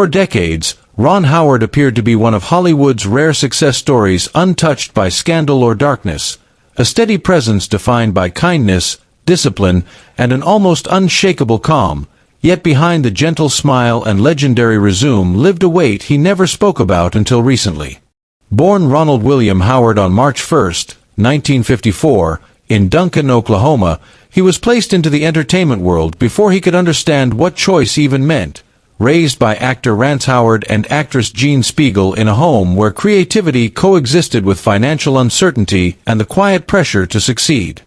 For decades, Ron Howard appeared to be one of Hollywood's rare success stories untouched by scandal or darkness, a steady presence defined by kindness, discipline, and an almost unshakable calm, yet behind the gentle smile and legendary resume lived a weight he never spoke about until recently. Born Ronald William Howard on March 1, 1954, in Duncan, Oklahoma, he was placed into the entertainment world before he could understand what choice even meant. Raised by actor Rance Howard and actress Jean Spiegel in a home where creativity coexisted with financial uncertainty and the quiet pressure to succeed.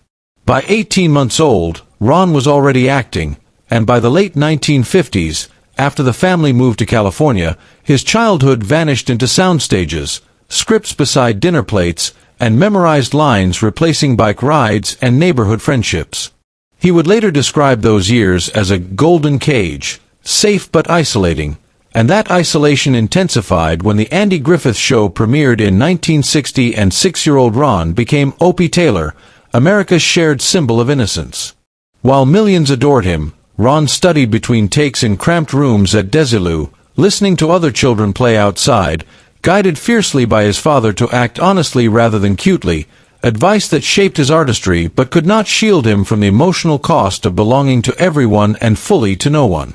By 18 months old, Ron was already acting, and by the late 1950s, after the family moved to California, his childhood vanished into sound stages, scripts beside dinner plates, and memorized lines replacing bike rides and neighborhood friendships. He would later describe those years as a golden cage, safe but isolating, and that isolation intensified when the Andy Griffith Show premiered in 1960 and 6-year-old Ron became Opie Taylor, America's shared symbol of innocence. While millions adored him, Ron studied between takes in cramped rooms at Desilu, listening to other children play outside, guided fiercely by his father to act honestly rather than cutely, advice that shaped his artistry but could not shield him from the emotional cost of belonging to everyone and fully to no one.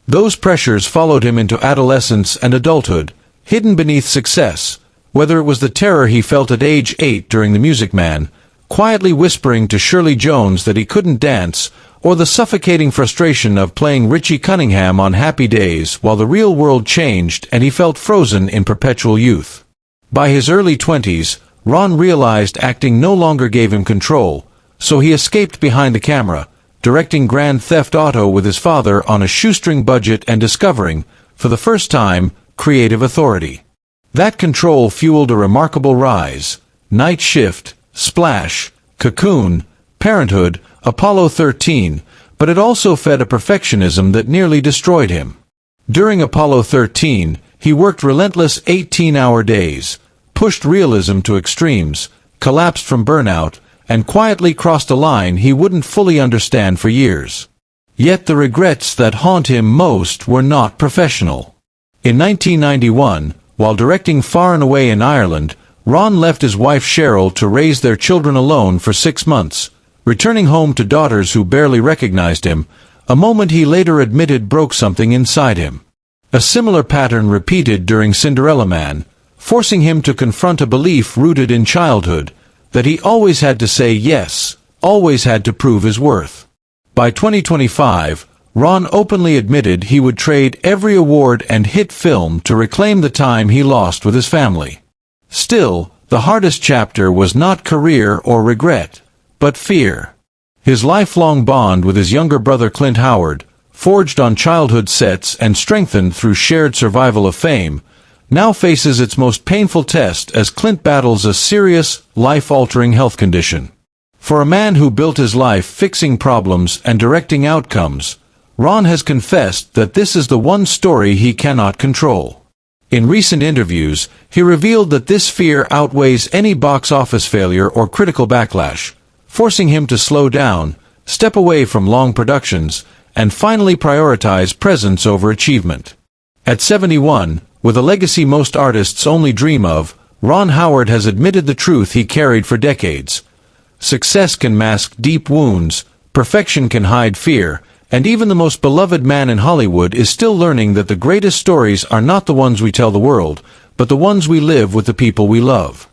Those pressures followed him into adolescence and adulthood, hidden beneath success, whether it was the terror he felt at age 8 during The Music Man, quietly whispering to Shirley Jones that he couldn't dance, or the suffocating frustration of playing Richie Cunningham on Happy Days while the real world changed and he felt frozen in perpetual youth. By his early 20s, Ron realized acting no longer gave him control, so he escaped behind the camera, directing Grand Theft Auto with his father on a shoestring budget and discovering, for the first time, creative authority. That control fueled a remarkable rise: Night Shift, Splash, Cocoon, Parenthood, Apollo 13, but it also fed a perfectionism that nearly destroyed him. During Apollo 13, he worked relentless 18-hour days, pushed realism to extremes, collapsed from burnout, and quietly crossed a line he wouldn't fully understand for years. Yet the regrets that haunt him most were not professional. In 1991, while directing Far and Away in Ireland, Ron left his wife Cheryl to raise their children alone for 6 months, returning home to daughters who barely recognized him, a moment he later admitted broke something inside him. A similar pattern repeated during Cinderella Man, forcing him to confront a belief rooted in childhood, that he always had to say yes, always had to prove his worth. By 2025, Ron openly admitted he would trade every award and hit film to reclaim the time he lost with his family. Still, the hardest chapter was not career or regret, but fear. His lifelong bond with his younger brother Clint Howard, forged on childhood sets and strengthened through shared survival of fame, now faces its most painful test as Clint battles a serious, life-altering health condition. For a man who built his life fixing problems and directing outcomes, Ron has confessed that this is the one story he cannot control. In recent interviews, he revealed that this fear outweighs any box office failure or critical backlash, forcing him to slow down, step away from long productions, and finally prioritize presence over achievement. At 71, with a legacy most artists only dream of, Ron Howard has admitted the truth he carried for decades. Success can mask deep wounds, perfection can hide fear, and even the most beloved man in Hollywood is still learning that the greatest stories are not the ones we tell the world, but the ones we live with the people we love.